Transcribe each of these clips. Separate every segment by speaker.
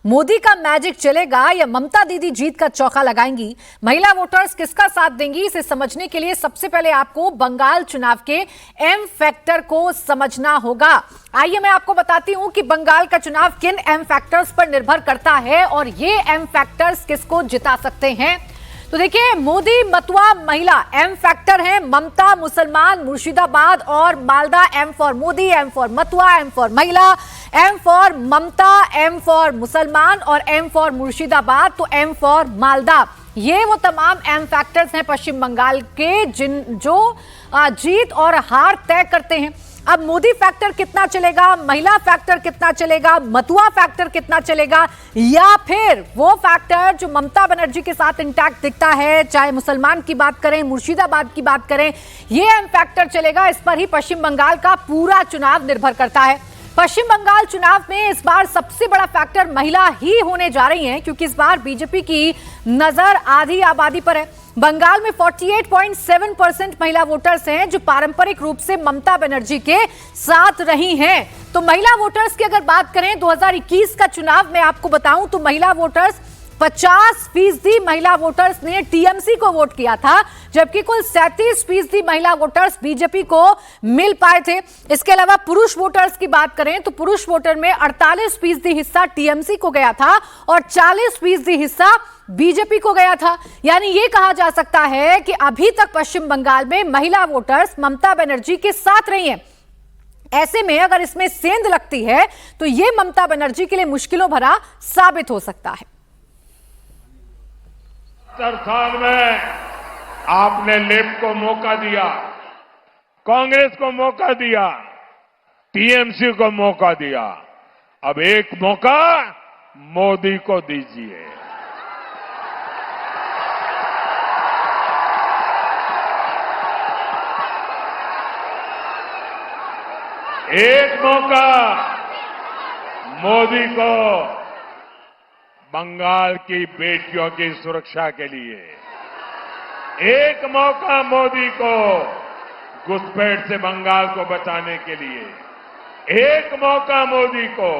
Speaker 1: मोदी का मैजिक चलेगा या ममता दीदी जीत का चौका लगाएंगी? महिला वोटर्स किसका साथ देंगी, इसे समझने के लिए सबसे पहले आपको बंगाल चुनाव के एम फैक्टर को समझना होगा। आइए मैं आपको बताती हूं कि बंगाल का चुनाव किन एम फैक्टर्स पर निर्भर करता है और ये एम फैक्टर्स किसको जिता सकते हैं। तो देखिए, मोदी मतुआ महिला एम फैक्टर है, ममता मुसलमान मुर्शिदाबाद और Malda M for Modi, M for Matua, M for महिला, M for Mamata, M for मुसलमान और एम फॉर मुर्शिदाबाद तो एम फॉर मालदा। ये वो तमाम एम फैक्टर्स हैं पश्चिम बंगाल के जो जीत और हार तय करते हैं। अब मोदी फैक्टर कितना चलेगा, महिला फैक्टर कितना चलेगा, मतुआ फैक्टर कितना चलेगा, या फिर वो फैक्टर जो ममता बनर्जी के साथ इंटैक्ट दिखता है, चाहे मुसलमान की बात करें, मुर्शिदाबाद की बात करें, ये एम फैक्टर चलेगा। इस पर ही पश्चिम बंगाल का पूरा चुनाव निर्भर करता है। पश्चिम बंगाल चुनाव में इस बार सबसे बड़ा फैक्टर महिला ही होने जा रही हैं, क्योंकि इस बार बीजेपी की नजर आधी आबादी पर है। बंगाल में 48.7% महिला वोटर्स हैं जो पारंपरिक रूप से ममता बनर्जी के साथ रही हैं। तो महिला वोटर्स की अगर बात करें 2021 का चुनाव में आपको बताऊं तो महिला वोटर्स 50% महिला वोटर्स ने टीएमसी को वोट किया था, जबकि कुल 37% महिला वोटर्स बीजेपी को मिल पाए थे। इसके अलावा पुरुष वोटर्स की बात करें तो पुरुष वोटर में 48% हिस्सा टीएमसी को गया था और 40% हिस्सा बीजेपी को गया था। यानी यह कहा जा सकता है कि अभी तक पश्चिम बंगाल में महिला वोटर्स ममता बनर्जी के साथ रही हैं। ऐसे में अगर इसमें सेंध लगती है तो यह ममता बनर्जी के लिए मुश्किलों भरा साबित हो सकता है।
Speaker 2: 70 साल में आपने लेफ्ट को मौका दिया, कांग्रेस को मौका दिया, टीएमसी को मौका दिया। अब एक मौका मोदी को दीजिए। एक मौका मोदी को बंगाल की बेटियों की सुरक्षा के लिए, एक मौका मोदी को घुसपैठ से बंगाल को बचाने के लिए, एक मौका मोदी को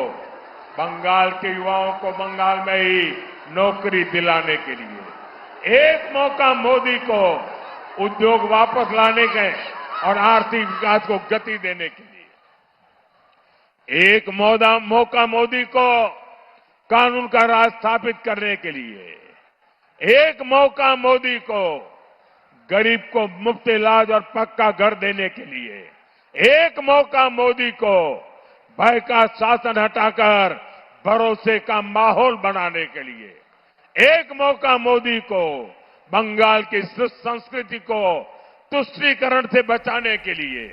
Speaker 2: बंगाल के युवाओं को बंगाल में ही नौकरी दिलाने के लिए, एक मौका मोदी को उद्योग वापस लाने के और आर्थिक विकास को गति देने के लिए, एक मौका मोदी को कानून का राज स्थापित करने के लिए, एक मौका मोदी को गरीब को मुफ्त इलाज और पक्का घर देने के लिए, एक मौका मोदी को भय का शासन हटाकर भरोसे का माहौल बनाने के लिए, एक मौका मोदी को बंगाल की संस्कृति को तुष्टीकरण से बचाने के लिए।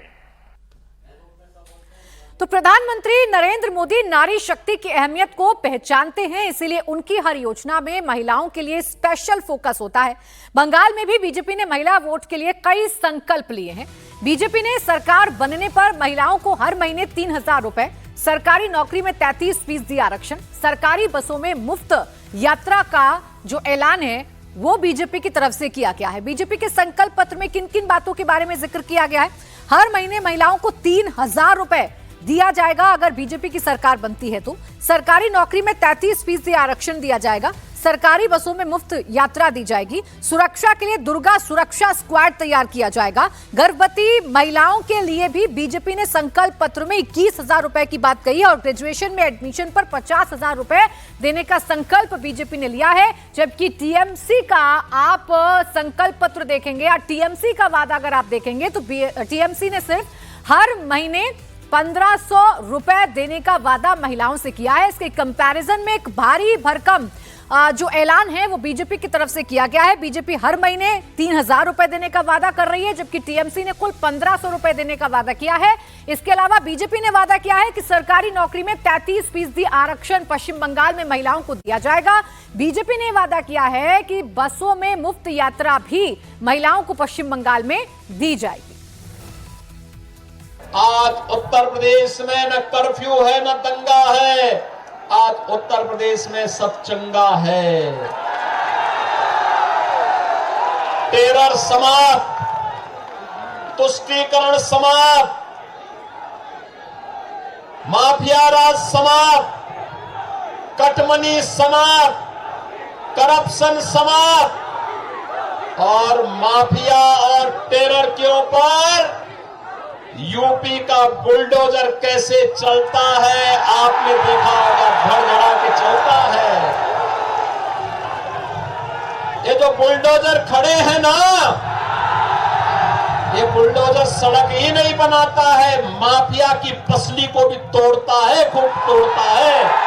Speaker 1: तो प्रधानमंत्री नरेंद्र मोदी नारी शक्ति की अहमियत को पहचानते हैं, इसीलिए उनकी हर योजना में महिलाओं के लिए स्पेशल फोकस होता है। बंगाल में भी बीजेपी ने महिला वोट के लिए कई संकल्प लिए हैं। बीजेपी ने सरकार बनने पर महिलाओं को हर महीने 3,000 रुपए, सरकारी नौकरी में 33% आरक्षण, सरकारी बसों में मुफ्त यात्रा का जो ऐलान है वो बीजेपी की तरफ से किया गया है। बीजेपी के संकल्प पत्र में किन किन बातों के बारे में जिक्र किया गया है? हर महीने महिलाओं को 3,000 रुपए दिया जाएगा अगर बीजेपी की सरकार बनती है तो। सरकारी नौकरी में 33% आरक्षण दिया जाएगा, सरकारी बसों में मुफ्त यात्रा दी जाएगी, सुरक्षा के लिए दुर्गा सुरक्षा स्क्वाड तैयार किया जाएगा। गर्भवती महिलाओं के लिए भी बीजेपी ने संकल्प पत्र में 21,000 रुपए की बात कही है और ग्रेजुएशन में एडमिशन पर 50,000 रुपए देने का संकल्प बीजेपी ने लिया है। जबकि टीएमसी का आप संकल्प पत्र देखेंगे या टीएमसी का वादा अगर आप देखेंगे तो टीएमसी ने सिर्फ हर महीने 1,500 रुपए देने का वादा महिलाओं से किया है। इसके कंपैरिजन में एक भारी भरकम जो ऐलान है वो बीजेपी की तरफ से किया गया है। बीजेपी हर महीने 3,000 रुपए देने का वादा कर रही है, जबकि टीएमसी ने कुल 1,500 रुपए देने का वादा किया है। इसके अलावा बीजेपी ने वादा किया है कि सरकारी नौकरी में 33% आरक्षण पश्चिम बंगाल में महिलाओं को दिया जाएगा। बीजेपी ने वादा किया है कि बसों में मुफ्त यात्रा भी महिलाओं को पश्चिम बंगाल में दी जाएगी।
Speaker 3: आज उत्तर प्रदेश में न कर्फ्यू है न दंगा है, आज उत्तर प्रदेश में सब चंगा है। टेरर समाप्त, तुष्टीकरण समाप्त, माफिया राज समाप्त, कटमनी समाप्त, करप्शन समाप्त और माफिया और टेरर के ऊपर यूपी का बुलडोजर कैसे चलता है आपने देखा होगा, धड़धड़ा के चलता है। ये जो बुलडोजर खड़े हैं ना, ये बुलडोजर सड़क ही नहीं बनाता है, माफिया की पसली को भी तोड़ता है, खूब तोड़ता है।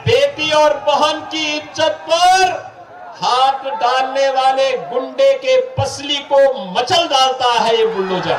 Speaker 3: बेटी और बहन की इज्जत पर हाथ डालने वाले गुंडे के पसली को मचल डालता है ये बुलडोजर।